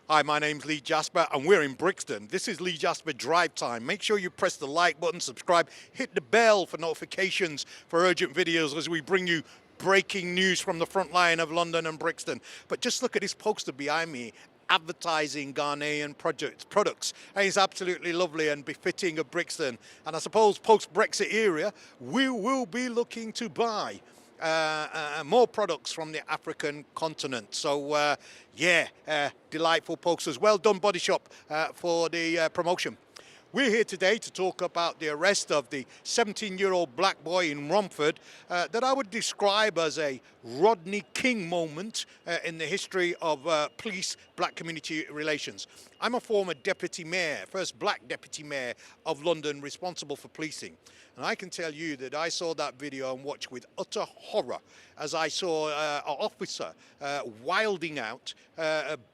Hi, my name's Lee Jasper and we're in Brixton. This is Lee Jasper Drive Time. Make sure you press the like button, subscribe, hit the bell for notifications for urgent videos as we bring you breaking news from the front line of London and Brixton. But just look at this poster behind me, advertising Ghanaian products. And it's absolutely lovely and befitting of Brixton. And I suppose post-Brexit era, we will be looking to buy more products from the African continent. So delightful posters. Well done, Body Shop, for the promotion. We're here today to talk about the arrest of the 17-year-old black boy in Romford that I would describe as a Rodney King moment in the history of police-black community relations. I'm a former deputy mayor, first black deputy mayor of London, responsible for policing. And I can tell you that I saw that video and watched with utter horror as I saw an officer wilding out,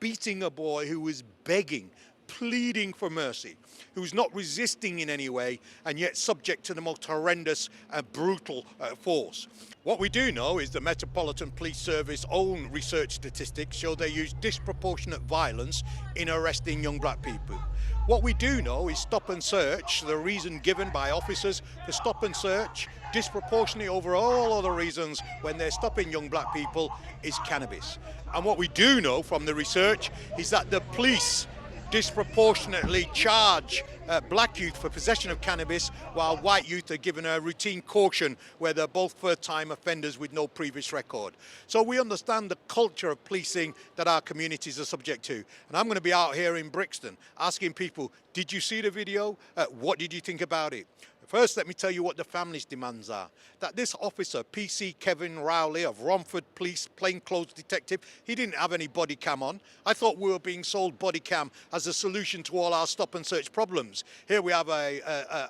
beating a boy who was begging, pleading for mercy, who's not resisting in any way and yet subject to the most horrendous and brutal force. What we do know is the Metropolitan Police Service own research statistics show they use disproportionate violence in arresting young black people. What we do know is stop and search, the reason given by officers for stop and search disproportionately over all other reasons when they're stopping young black people is cannabis. And what we do know from the research is that the police disproportionately charge black youth for possession of cannabis while white youth are given a routine caution where they're both first-time offenders with no previous record. So we understand the culture of policing that our communities are subject to. And I'm going to be out here in Brixton asking people, did you see the video? What did you think about it? First, let me tell you what the family's demands are. That this officer, PC Kevin Rowley of Romford Police, plainclothes detective, he didn't have any body cam on. I thought we were being sold body cam as a solution to all our stop and search problems. Here we have an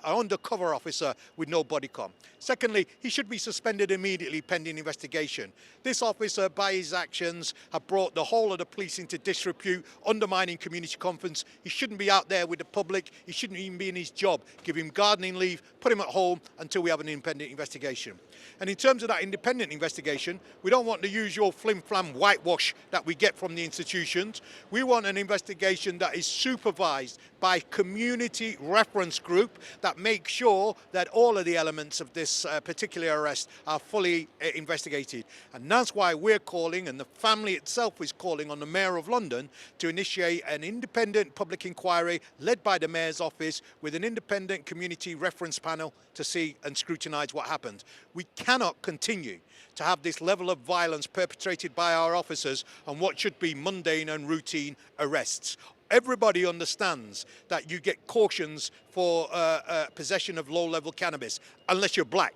undercover officer with no body cam. Secondly, he should be suspended immediately pending investigation. This officer, by his actions, have brought the whole of the police into disrepute, undermining community confidence. He shouldn't be out there with the public. He shouldn't even be in his job. Give him gardening leave, put him at home until we have an independent investigation. And in terms of that independent investigation, we don't want the usual flim-flam whitewash that we get from the institutions. We want an investigation that is supervised by community reference group that makes sure that all of the elements of this particular arrest are fully investigated. And that's why we're calling, and the family itself is calling on the Mayor of London to initiate an independent public inquiry led by the Mayor's office with an independent community reference panel to see and scrutinise what happened. We cannot continue to have this level of violence perpetrated by our officers on what should be mundane and routine arrests. Everybody understands that you get cautions for possession of low-level cannabis, unless you're black,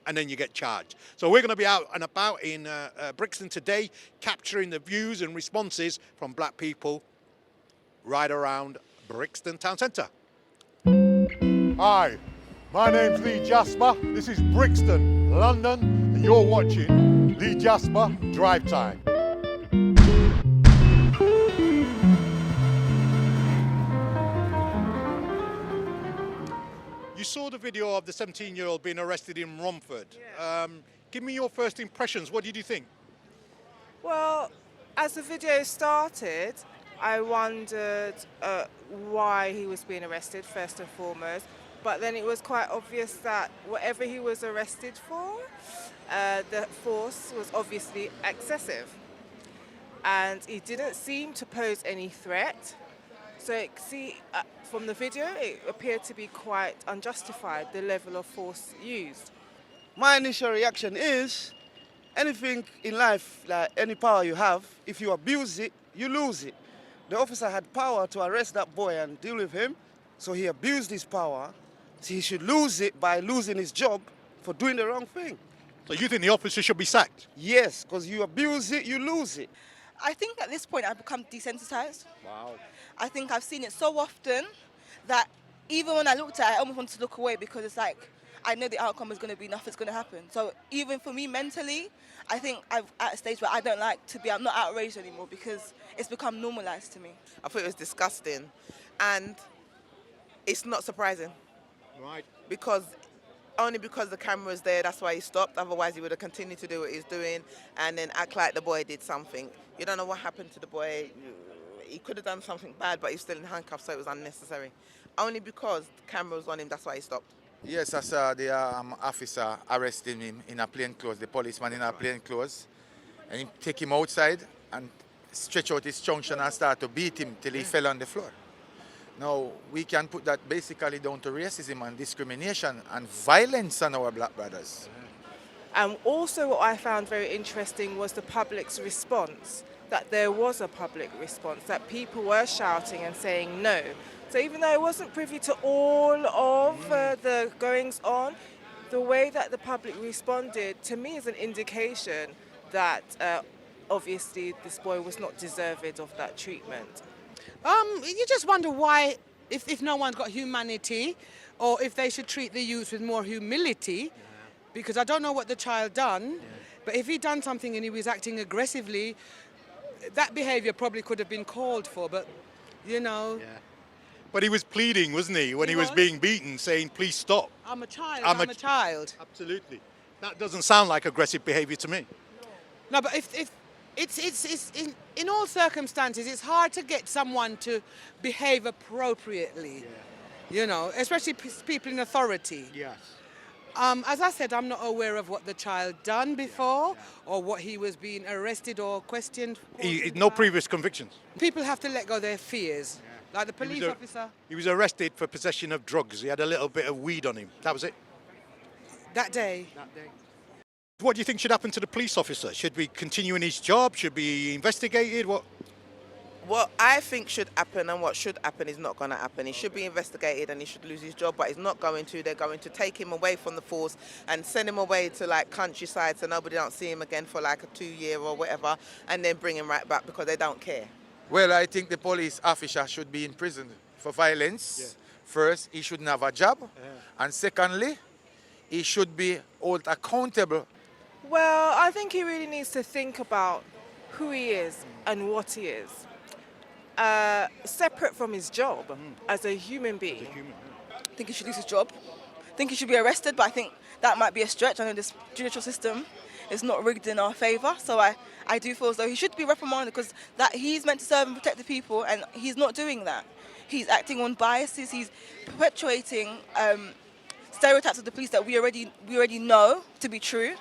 and then you get charged. So we're going to be out and about in Brixton today, capturing the views and responses from black people right around Brixton Town Centre. Hi, my name's Lee Jasper. This is Brixton, London, and you're watching Lee Jasper Drive Time. You saw the video of the 17-year-old being arrested in Romford. Yeah. Give me your first impressions. What did you think? Well, as the video started, I wondered why he was being arrested, first and foremost. But then it was quite obvious that whatever he was arrested for, the force was obviously excessive. And he didn't seem to pose any threat. So from the video, it appeared to be quite unjustified, the level of force used. My initial reaction is, anything in life, like any power you have, if you abuse it, you lose it. The officer had power to arrest that boy and deal with him, so he abused his power. So he should lose it by losing his job for doing the wrong thing. So you think the officer should be sacked? Yes, because you abuse it, you lose it. I think at this point I've become desensitized. Wow. I think I've seen it so often that even when I looked at it, I almost wanted to look away because it's like, I know the outcome is going to be nothing's going to happen. So even for me mentally, I think I'm at a stage where I don't like to be, I'm not outraged anymore because it's become normalized to me. I thought it was disgusting and it's not surprising. Right. Only because the camera was there, that's why he stopped. Otherwise, he would have continued to do what he's doing and then act like the boy did something. You don't know what happened to the boy. he could have done something bad, but he's still in handcuffs, so it was unnecessary. Only because the camera was on him, that's why he stopped. Yes, I saw the officer arresting him in a plain clothes, the policeman in a plain clothes, and he take him outside and stretch out his truncheon and start to beat him till he fell on the floor. Now, we can put that basically down to racism and discrimination and violence on our black brothers. And also what I found very interesting was the public's response, that there was a public response, that people were shouting and saying no. So even though I wasn't privy to all of the goings on, the way that the public responded to me is an indication that obviously this boy was not deserving of that treatment. You just wonder why, if no one's got humanity, or if they should treat the youth with more humility, because I don't know what the child done, but if he done something and he was acting aggressively, that behaviour probably could have been called for, but, you know. Yeah. But he was pleading, wasn't he, when he was was. being beaten, saying, please stop. I'm a child, I'm I'm a a child. Absolutely. That doesn't sound like aggressive behaviour to me. No, but if it's in all circumstances, it's hard to get someone to behave appropriately, you know, especially people in authority. Yes. As I said, I'm not aware of what the child done before or what he was being arrested or questioned for. No previous convictions. People have to let go their fears. Like the police officer He was arrested for possession of drugs. He had a little bit of weed on him. That was it. that day. What do you think should happen to the police officer? Should we continue in his job? Should be investigated? What? What I think should happen and what should happen is not going to happen. He should be investigated and he should lose his job, but he's not going to. They're going to take him away from the force and send him away to like countryside so nobody don't see him again for like a 2-year or whatever, and then bring him right back because they don't care. Well, I think the police officer should be in prison for violence. First, he shouldn't have a job. And secondly, he should be held accountable. Well, I think he really needs to think about who he is and what he is, separate from his job as a human being. I think he should lose his job. I think he should be arrested, but I think that might be a stretch. I know this judicial system is not rigged in our favour, so I do feel as though he should be reprimanded because that he's meant to serve and protect the people, and he's not doing that. He's acting on biases. He's perpetuating stereotypes of the police that we already know to be true,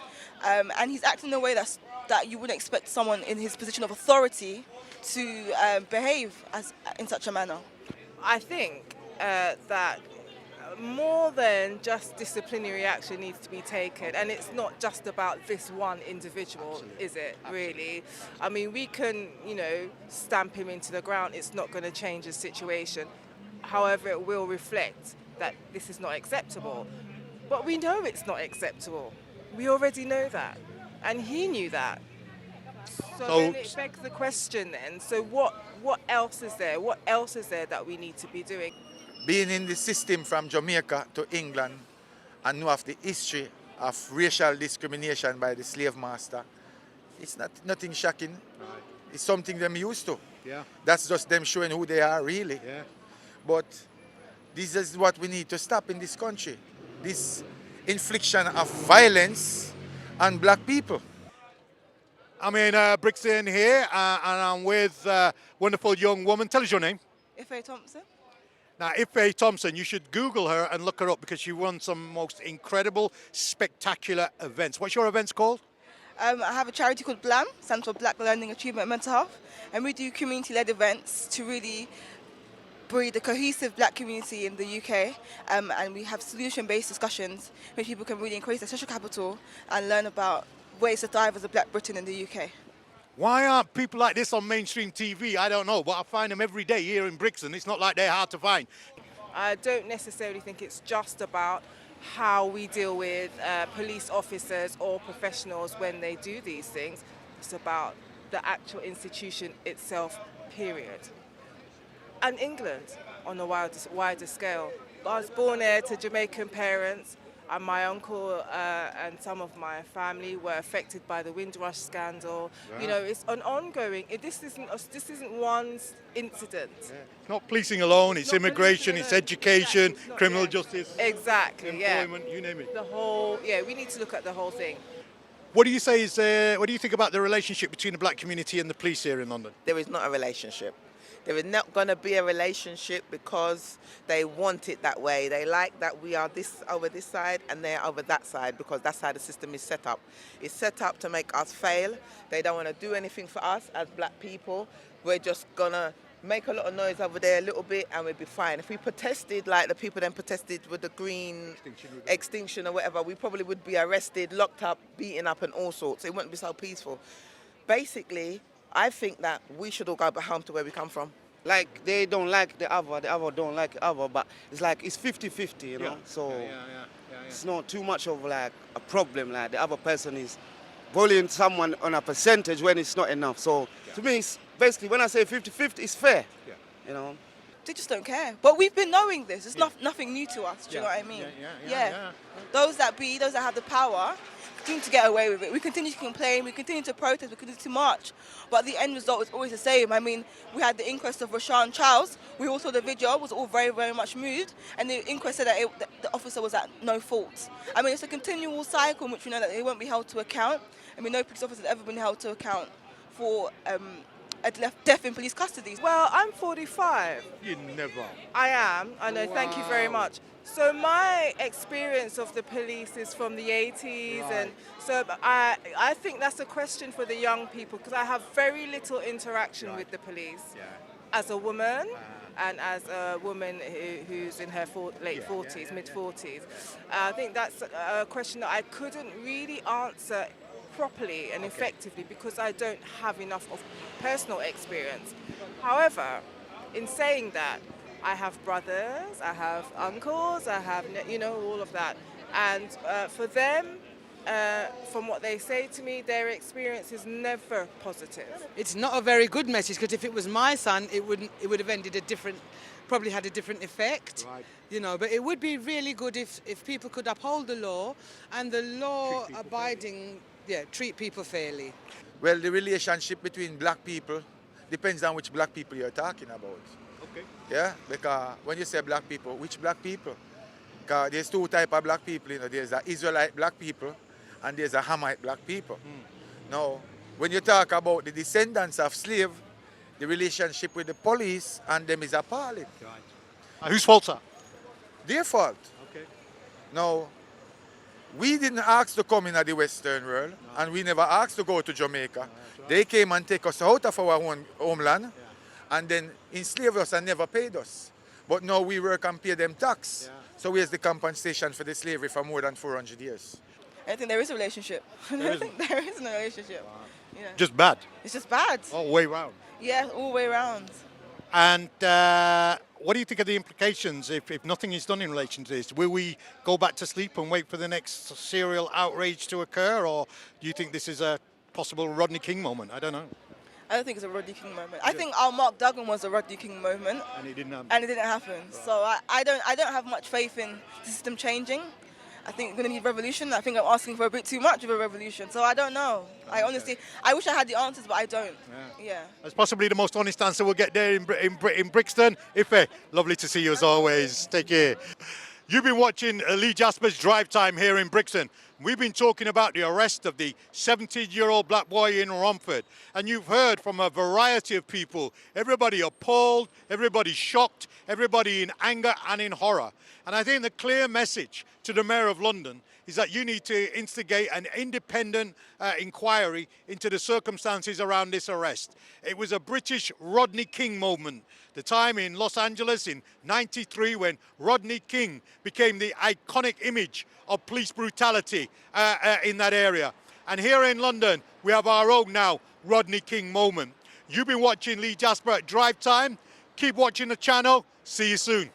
and he's acting in a way that you wouldn't expect someone in his position of authority to behave in such a manner. I think that more than just disciplinary action needs to be taken, and it's not just about this one individual, is it, really? I mean, we can, stamp him into the ground. It's not going to change the situation. However, it will reflect that this is not acceptable. But we know it's not acceptable. We already know that, and he knew that. So then it begs the question then, so what else is there? What else is there that we need to be doing? Being in the system from Jamaica to England and know of the history of racial discrimination by the slave master, it's nothing shocking. Right. It's something them used to. Yeah. That's just them showing who they are really. Yeah. But this is what we need to stop in this country. This infliction of violence on black people. I'm in Brixton here, and I'm with a wonderful young woman. Tell us your name. Ife Thompson. Now, Ife Thompson, you should Google her and look her up because she runs some most incredible, spectacular events. What's your events called? I have a charity called BLAM, stands for Black Learning Achievement and Mental Health, and we do community-led events to really breed a cohesive black community in the UK, and we have solution-based discussions where people can really increase their social capital and learn about ways to thrive as a black Briton in the UK. Why aren't people like this on mainstream TV? I don't know, but I find them every day here in Brixton. It's not like they're hard to find. I don't necessarily think it's just about how we deal with police officers or professionals when they do these things. It's about the actual institution itself, period. And England on a wider scale. I was born here to Jamaican parents, and my uncle and some of my family were affected by the Windrush scandal. Right. It's an ongoing. This isn't one incident. Yeah. It's not policing alone. It's not immigration. policing It's alone. education, Exactly. It's not- criminal yeah. justice, Exactly. employment. Yeah. You name it. The whole. Yeah. We need to look at the whole thing. What do you say is? What do you think about the relationship between the black community and the police here in London? There is not a relationship. There is not going to be a relationship because they want it that way. They like that we are this over this side and they're over that side because that's how the system is set up. It's set up to make us fail. They don't want to do anything for us as black people. We're just going to make a lot of noise over there a little bit and we'll be fine. If we protested like the people then protested with the green extinction or whatever, we probably would be arrested, locked up, beaten up and all sorts. It wouldn't be so peaceful. Basically, I think that we should all go back home to where we come from. Like they don't like the other don't like the other, but it's like it's 50-50, you know. So it's not too much of like a problem. Like the other person is bullying someone on a percentage when it's not enough. So to me, it's basically when I say 50-50, it's fair. You know. They just don't care. But we've been knowing this. It's nothing new to us. Do you know what I mean? Yeah. Those that have the power, continue to get away with it. We continue to complain, we continue to protest, we continue to march. But the end result is always the same. I mean, we had the inquest of Rashawn Charles. We all saw the video, was all very, very much moved. And the inquest said that the officer was at no fault. I mean, it's a continual cycle in which we know that they won't be held to account. I mean, no police officer has ever been held to account for a death in police custody. Well, I'm 45. You never. I am. I know. Thank you very much. So my experience of the police is from the 80s, and so I think that's a question for the young people because I have very little interaction with the police as a woman and as a woman who's in her late 40s, mid 40s. I think that's a question that I couldn't really answer properly and effectively because I don't have enough of personal experience. However, in saying that, I have brothers, I have uncles, I have, all of that. And for them, from what they say to me, their experience is never positive. It's not a very good message because if it was my son, it would have ended probably had a different effect. Right. But it would be really good if people could uphold the law and the law abiding, treat people fairly. Well, the relationship between black people depends on which black people you're talking about. Okay. Yeah, because when you say black people, which black people? Because there's two types of black people. There's the Israelite black people and there's a Hamite black people. Now, when you talk about the descendants of slaves, the relationship with the police and them is appalling. Right. Whose fault, sir? Their fault. Okay. Now, we didn't ask to come in the Western world, and we never asked to go to Jamaica. Right. They came and take us out of our own homeland, and then enslaved us and never paid us. But now we work and pay them tax. So where's the compensation for the slavery for more than 400 years? I think there is a relationship. I think there is no relationship. Wow. Yeah. Just bad? It's just bad. All the way round? Yeah, all the way around. And what do you think of the implications if nothing is done in relation to this? Will we go back to sleep and wait for the next serial outrage to occur, or do you think this is a possible Rodney King moment? I don't know. I don't think it's a Rodney King moment. I think our Mark Duggan was a Rodney King moment. And it didn't happen. And it didn't happen. Right. So I don't have much faith in the system changing. I think it's going to need revolution. I think I'm asking for a bit too much of a revolution. So I don't know. Okay. I wish I had the answers, but I don't. Yeah. That's possibly the most honest answer we'll get there in Brixton. Ife, lovely to see you as always. Take care. You've been watching Lee Jasper's Drive Time here in Brixton. We've been talking about the arrest of the 17-year-old black boy in Romford. And you've heard from a variety of people. Everybody appalled, everybody shocked, everybody in anger and in horror. And I think the clear message to the Mayor of London is that you need to instigate an independent inquiry into the circumstances around this arrest. It was a British Rodney King moment. The time in Los Angeles in '93 when Rodney King became the iconic image of police brutality in that area. And here in London, we have our own now Rodney King moment. You've been watching Lee Jasper at Drive Time. Keep watching the channel. See you soon.